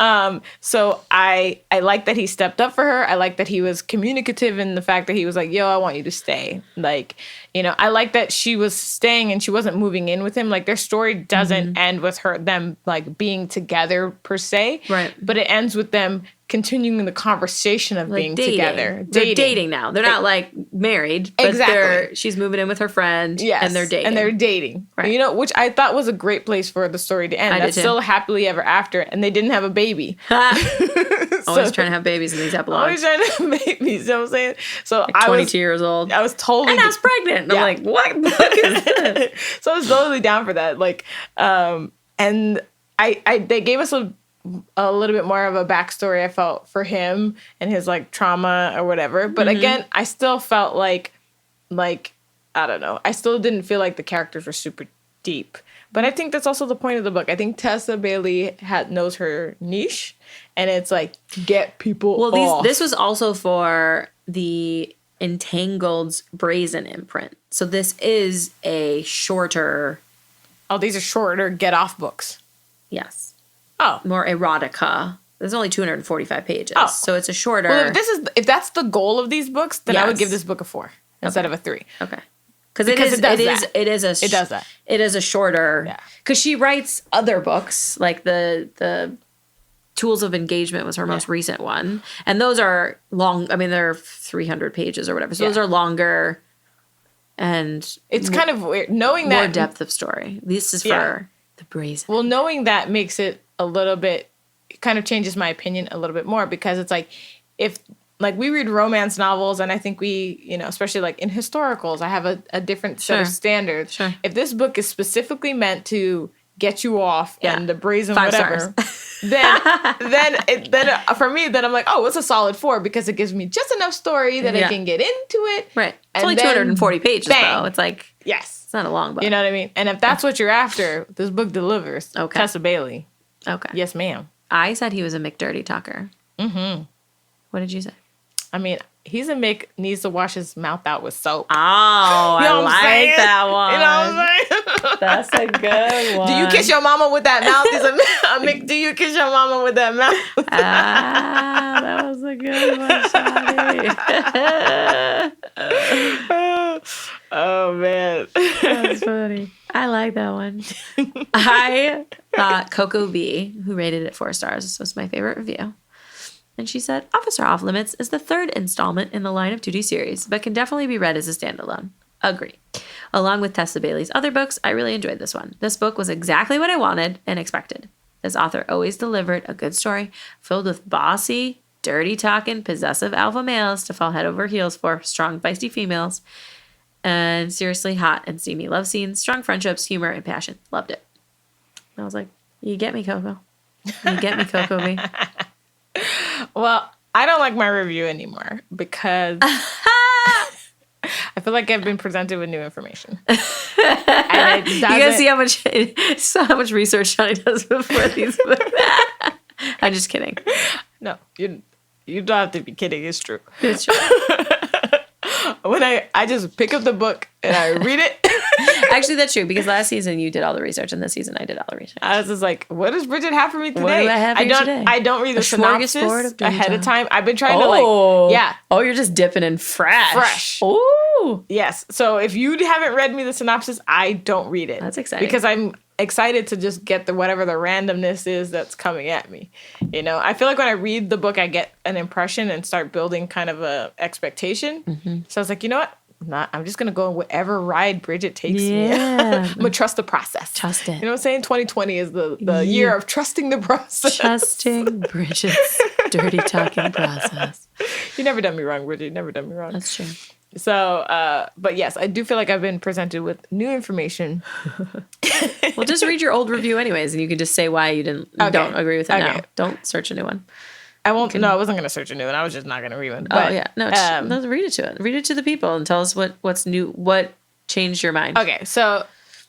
I'm saying? So I like that he stepped up for her. I like that he was communicative in the fact that he was like, yo, I want you to stay. Like, you know, I like that she was staying and she wasn't moving in with him. Like, their story doesn't end with them like being together per se. Right. But it ends with them continuing the conversation of like being together. They're dating now. They're not like married. But exactly. She's moving in with her friend. Yes. And they're dating. And they're dating. Right. You know, which I thought was a great place for the story to end. That's still happily ever after. And they didn't have a baby. Always trying to have babies in these epilogues. Always trying to have babies. You know what I'm saying? So like 22 years old. I was totally. And I was pregnant. And I'm like, what book is this? So I was totally down for that. Like, and they gave us a little bit more of a backstory, I felt, for him and his like trauma or whatever. But again, I still felt like I don't know. I still didn't feel like the characters were super deep. But I think that's also the point of the book. I think Tessa Bailey knows her niche, and it's like get people off. This was also for the Entangled's Brazen imprint. So this is a shorter. Oh, these are shorter get off books. Yes. Oh, more erotica. There's only 245 pages, so it's a shorter. Well, if that's the goal of these books, then I would give this book a 4 instead of a 3. Okay. Because it is a shorter. Because she writes other books, like the Tools of Engagement was her most recent one, and those are long. I mean, they're 300 pages or whatever. So those are longer, and it's kind of weird knowing that more depth of story. This is for the Brazen. Well, knowing that makes it a little bit, kind of changes my opinion a little bit more, because it's like, if like we read romance novels, and I think we, you know, especially like in historicals, I have a different set of standards. Sure. If this book is specifically meant to get you off and the Brazen 5 whatever, then for me, then I'm like, oh, it's a solid 4, because it gives me just enough story that I can get into it. Right. It's only 240 pages though. It's like, it's not a long book. You know what I mean? And if that's what you're after, this book delivers. Okay. Tessa Bailey. Okay. Yes, ma'am. I said he was a McDirty Talker. Mm-hmm. What did you say? I mean, he's a Mick needs to wash his mouth out with soap. Oh, you know I like that one. You know what I'm saying? That's a good one. Do you kiss your mama with that mouth? He's a Mick, do you kiss your mama with that mouth? That was a good one, Shawty. Oh, man. That's funny. I like that one. I thought Coco B, who rated it 4 stars, was my favorite review. And she said, Officer Off Limits is the 3rd installment in the Line of Duty series, but can definitely be read as a standalone. Agree. Along with Tessa Bailey's other books, I really enjoyed this one. This book was exactly what I wanted and expected. This author always delivered a good story filled with bossy, dirty talking, possessive alpha males to fall head over heels for, strong, feisty females, and seriously hot and steamy love scenes, strong friendships, humor, and passion. Loved it. I was like, you get me, Coco. You get me, Coco B. Well, I don't like my review anymore because I feel like I've been presented with new information. And you guys see how much research Johnny does before these books. I'm just kidding. No, you don't have to be kidding. It's true. It's true. When I just pick up the book and I read it. Actually, that's true because last season you did all the research and this season I did all the research. I was just like, what does Bridget have for me today? What do I have for you today? I don't read the synopsis ahead of time. I've been trying to yeah. Oh, you're just dipping in fresh. Oh. Yes. So if you haven't read me the synopsis, I don't read it. That's exciting. Because I'm excited to just get whatever the randomness is that's coming at me. You know, I feel like when I read the book, I get an impression and start building kind of a expectation. Mm-hmm. So I was like, you know what? I'm just going to go on whatever ride Bridget takes me. I'm going to trust the process. Trust it. You know what I'm saying? 2020 is the year of trusting the process. Trusting Bridget's dirty talking process. You never done me wrong, Bridget. You never done me wrong. That's true. So, but yes, I do feel like I've been presented with new information. Well, just read your old review anyways, and you can just say why you don't agree with it now. Don't search a new one. I won't. No, I wasn't going to search a new one. I was just not going to read one. But, no, read it to it. Read it to the people and tell us what's new, what changed your mind. Okay, so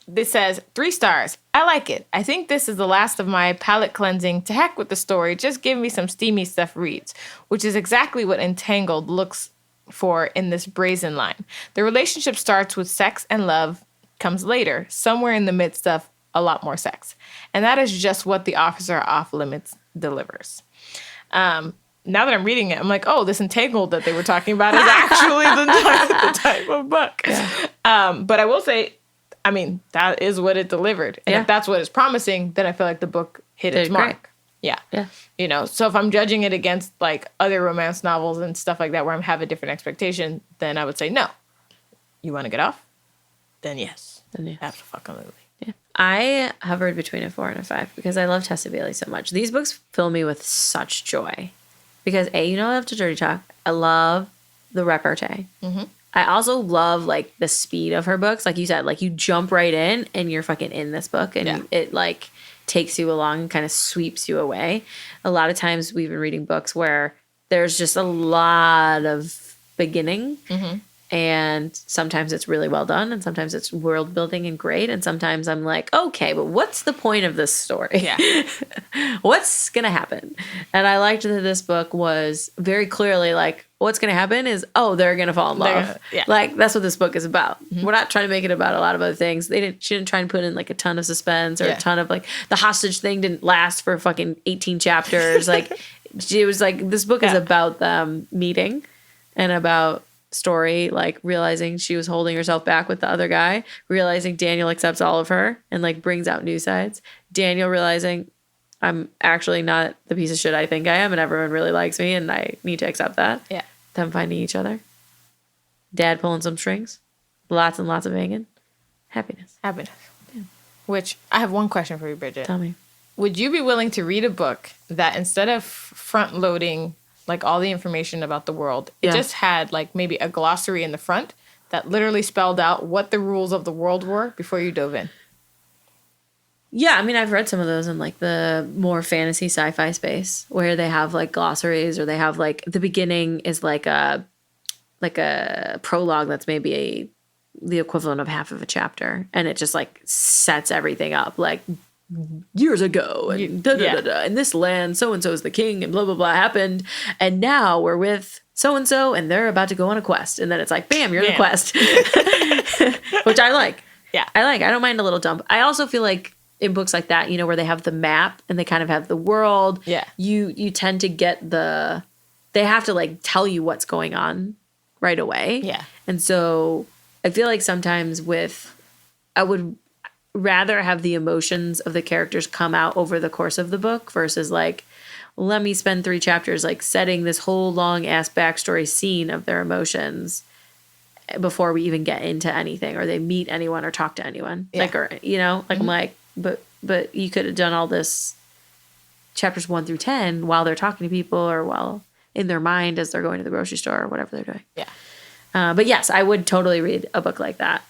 this says 3 stars. I like it. I think this is the last of my palate cleansing. To heck with the story. Just give me some steamy stuff reads, which is exactly what Entangled looks for in this brazen line. The relationship starts with sex and love comes later, somewhere in the midst of a lot more sex. And that is just what The Officer Off Limits delivers. Now that I'm reading it, I'm like, oh, this Entangled that they were talking about is actually the type of book. Yeah. But I will say, I mean, that is what it delivered. And if that's what it's promising, then I feel like the book hit its mark. Great. Yeah. You know, so if I'm judging it against like other romance novels and stuff like that where I have a different expectation, then I would say no. You want to get off? Then yes. Absolutely. Yeah. I hovered between a 4 and a 5 because I love Tessa Bailey so much. These books fill me with such joy because I love to dirty talk. I love the repartee. Mm-hmm. I also love like the speed of her books. Like you said, like you jump right in and you're fucking in this book and it like takes you along and kind of sweeps you away. A lot of times we've been reading books where there's just a lot of beginning. Mm-hmm. And sometimes it's really well done, and sometimes it's world building and great, and sometimes I'm like, okay, but what's the point of this story? Yeah. What's gonna happen? And I liked that this book was very clearly like, what's gonna happen is, they're gonna fall in love. Like that's what this book is about. Mm-hmm. We're not trying to make it about a lot of other things. She didn't try and put in like a ton of suspense or a ton of like the hostage thing didn't last for fucking 18 chapters. Like it was like this book is about them meeting and about story, like realizing she was holding herself back with the other guy, realizing Daniel accepts all of her and like brings out new sides. Daniel realizing I'm actually not the piece of shit I think I am and everyone really likes me and I need to accept that. Yeah. Them finding each other. Dad pulling some strings. Lots and lots of banging. Happiness. Yeah. Which I have one question for you, Bridget. Tell me. Would you be willing to read a book that instead of front loading like all the information about the world, it just had like maybe a glossary in the front that literally spelled out what the rules of the world were before you dove in? Yeah, I mean, I've read some of those in like the more fantasy sci-fi space where they have like glossaries or they have like the beginning is like a prologue that's maybe the equivalent of half of a chapter and it just like sets everything up like years ago and in this land so-and-so is the king and blah blah blah happened and now we're with so-and-so and they're about to go on a quest and then it's like bam you're in the quest. Which I like. I don't mind a little dump. I also feel like in books like that, you know, where they have the map and they kind of have the world, you tend to get they have to like tell you what's going on right away. And so I feel like sometimes I would rather have the emotions of the characters come out over the course of the book versus like, let me spend 3 chapters like setting this whole long ass backstory scene of their emotions before we even get into anything, or they meet anyone or talk to anyone. Yeah. Like, or, you know, like I'm like, but you could have done all this chapters 1 through 10 while they're talking to people, or while in their mind as they're going to the grocery store or whatever they're doing. Yeah. But yes, I would totally read a book like that.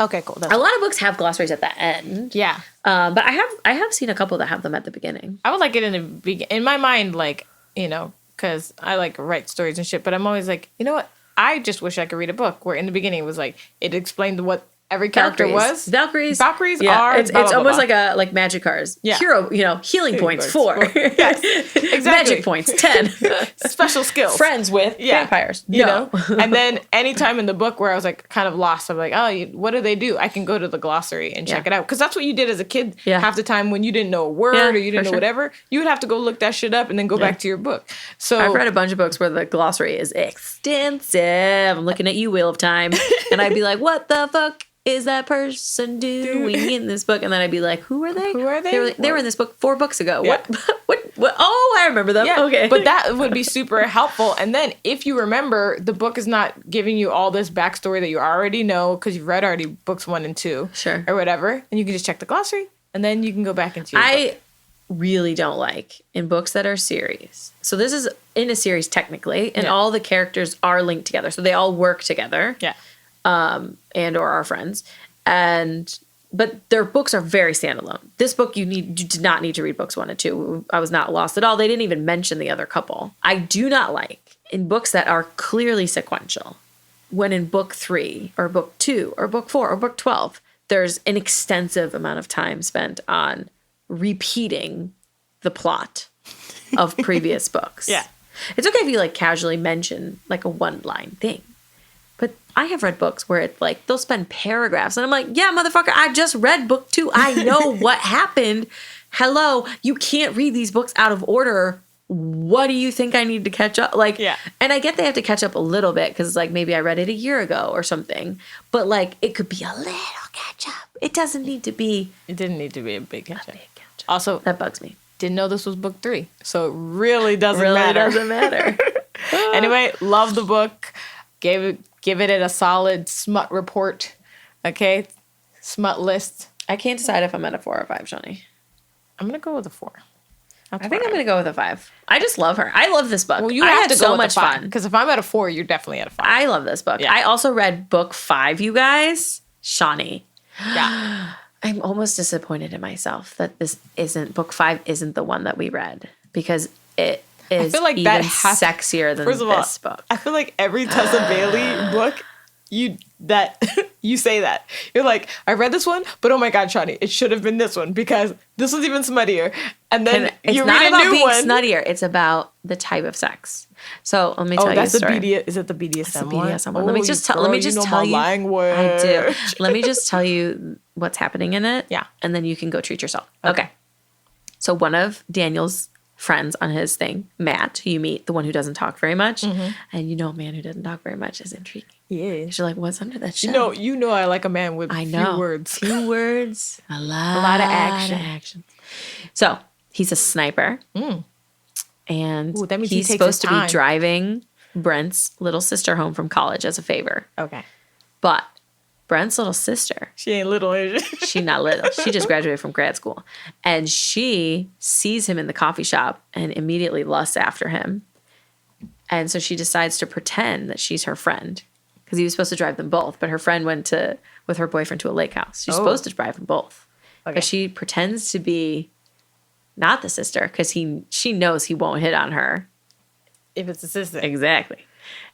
Okay, cool. A lot of books have glossaries at the end. Yeah. But I have seen a couple that have them at the beginning. I would like it in my mind, like, you know, because I like write stories and shit, but I'm always like, you know what? I just wish I could read a book where in the beginning it was like, it explained what every character was. Valkyries yeah, are. It's almost like magic cards. Yeah. Hero, you know, healing points 4. Yes, exactly. Magic points 10. Special skills. Friends with vampires. You know. And then anytime in the book where I was like kind of lost, I'm like, oh, what do they do? I can go to the glossary and check it out. Because that's what you did as a kid. Yeah. Half the time when you didn't know a word or you didn't know whatever, you would have to go look that shit up and then go back to your book. So I've read a bunch of books where the glossary is extensive. I'm looking at you, Wheel of Time. And I'd be like, what the fuck is that person doing in this book? And then I'd be like, who are they? Who are they? They were in this book 4 books ago. Yeah. What? Oh, I remember them. Yeah, okay. But that would be super helpful. And then if you remember, the book is not giving you all this backstory that you already know because you've read already books 1 and 2. Sure. Or whatever. And you can just check the glossary and then you can go back into your book. Really don't like in books that are series. So this is in a series technically, and all the characters are linked together. So they all work together. Yeah. And or are friends. But their books are very standalone. This book you did not need to read books 1 and 2. I was not lost at all. They didn't even mention the other couple. I do not like in books that are clearly sequential, when in book 3 or book 2 or book 4 or book 12, there's an extensive amount of time spent on repeating the plot of previous books. Yeah. It's okay if you like casually mention like a 1-line thing. But I have read books where it's like they'll spend paragraphs and I'm like, yeah, motherfucker, I just read book 2. I know what happened. Hello, you can't read these books out of order. What do you think I need to catch up? Like, and I get they have to catch up a little bit because like maybe I read it a year ago or something. But like it could be a little catch up. It doesn't need to be. It didn't need to be a big catch up. Also, that bugs me. Didn't know this was book 3, so it really doesn't matter. Anyway, love the book. Give it a solid smut report. Okay, smut list. I can't decide if I'm at a 4 or 5, Shawnee. I'm gonna go with a 4. I think I'm gonna go with a 5. I just love her. I love this book. Well, you I have had to so go much with a 5, fun because if I'm at a 4, you're definitely at a 5. I love this book. Yeah. I also read book 5. You guys, Shawnee. Yeah. I'm almost disappointed in myself that book 5 isn't the one that we read, because it is I feel like even that sexier than this book. I feel like every Tessa Bailey book, you say that. You're like, I read this one, but oh my God, Shawnee, it should have been this one because this was even smuttier. And then you read a new one. It's not about being snuttier. It's about the type of sex. So let me tell you a story. Is it the BDSM one? BDSM one. Let me just tell you. Language. I do. Let me just tell you what's happening in it. Yeah. And then you can go treat yourself. Okay. So one of Daniel's friends on his thing, Matt, who you meet, the one who doesn't talk very much, and you know a man who doesn't talk very much is intriguing. Yeah. You're like, what's under that shell? You know I like a man with few words. Few words. A lot of action. So he's a sniper. And that means he's supposed to be driving Brent's little sister home from college as a favor. Okay. But Brent's little sister, she ain't little, is she? She's not little. She just graduated from grad school. And she sees him in the coffee shop and immediately lusts after him. And so she decides to pretend that she's her friend, because he was supposed to drive them both. But her friend went with her boyfriend to a lake house. She's supposed to drive them both. Okay. But she pretends to be not the sister because she knows he won't hit on her. If it's a sister. Exactly.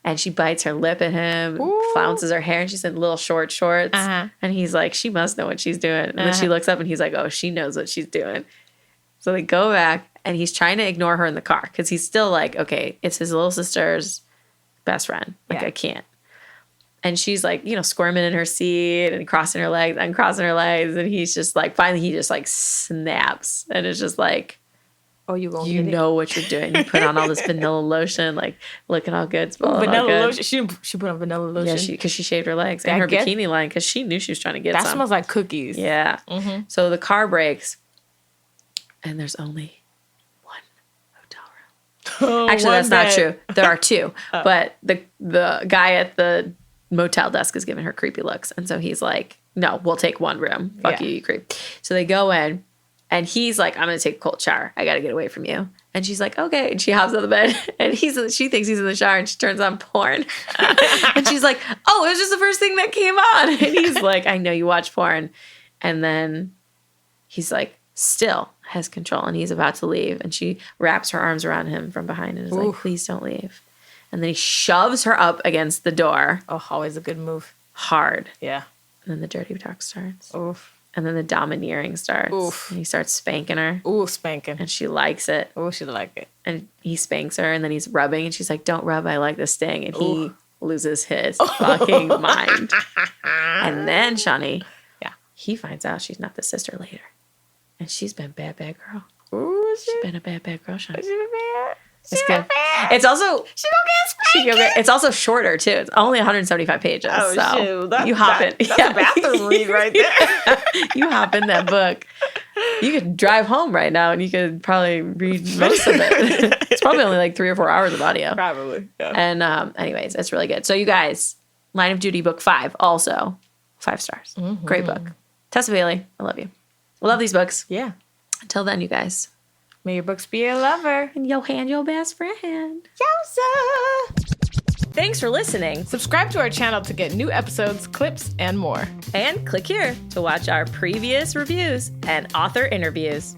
And she bites her lip at him, flounces her hair, and she's in little short shorts. And he's like, she must know what she's doing. And then she looks up and he's like, oh, she knows what she's doing. So they go back and he's trying to ignore her in the car because he's still like, okay, it's his little sister's best friend. Like, I can't. And she's like, squirming in her seat and crossing her legs, uncrossing her legs. And he's just like, finally he just like snaps. And it's just like, oh, you know what you're doing. You put on all this vanilla lotion, like looking all good. Vanilla lotion. She put on vanilla lotion. Yeah, because she shaved her legs and her bikini line because she knew she was trying to get some. That smells like cookies. Yeah. Mm-hmm. So the car breaks, and there's only one hotel room. Actually, that's not true. There are 2, but the guy at the motel desk is giving her creepy looks. And so he's like, no, we'll take one room. Fuck Yeah. you creep. So they go in and he's like, I'm going to take a cold shower. I got to get away from you. And she's like, okay. And she hops on the bed and she thinks he's in the shower and she turns on porn. And she's like, oh, it was just the first thing that came on. And he's like, I know you watch porn. And then he's like, still has control and he's about to leave. And she wraps her arms around him from behind and is like, please don't leave. And then he shoves her up against the door. Oh, always a good move. Hard. Yeah. And then the dirty talk starts. Oof. And then the domineering starts. Oof. And he starts spanking her. Ooh, spanking. And she likes it. Ooh, she like it. And he spanks her and then he's rubbing and she's like, don't rub, I like this sting. And he loses his fucking mind. And then Shawnee, he finds out she's not the sister later. And she's been bad girl. Ooh, She's been a bad girl, Shawnee. She bad. It's good. It's also it's also shorter too. It's only 175 pages. Oh, so shoot. you hop in. That's a bathroom read right there. You hop in that book. You could drive home right now and you could probably read most of it. It's probably only like 3 or 4 hours of audio. Probably. Yeah. And anyways, it's really good. So you guys, Line of Duty book 5, also 5 stars. Mm-hmm. Great book. Tessa Bailey, I love you. I love these books. Yeah. Until then, you guys. May your books be your lover. And your hand, your best friend. Yowza! Thanks for listening. Subscribe to our channel to get new episodes, clips, and more. And click here to watch our previous reviews and author interviews.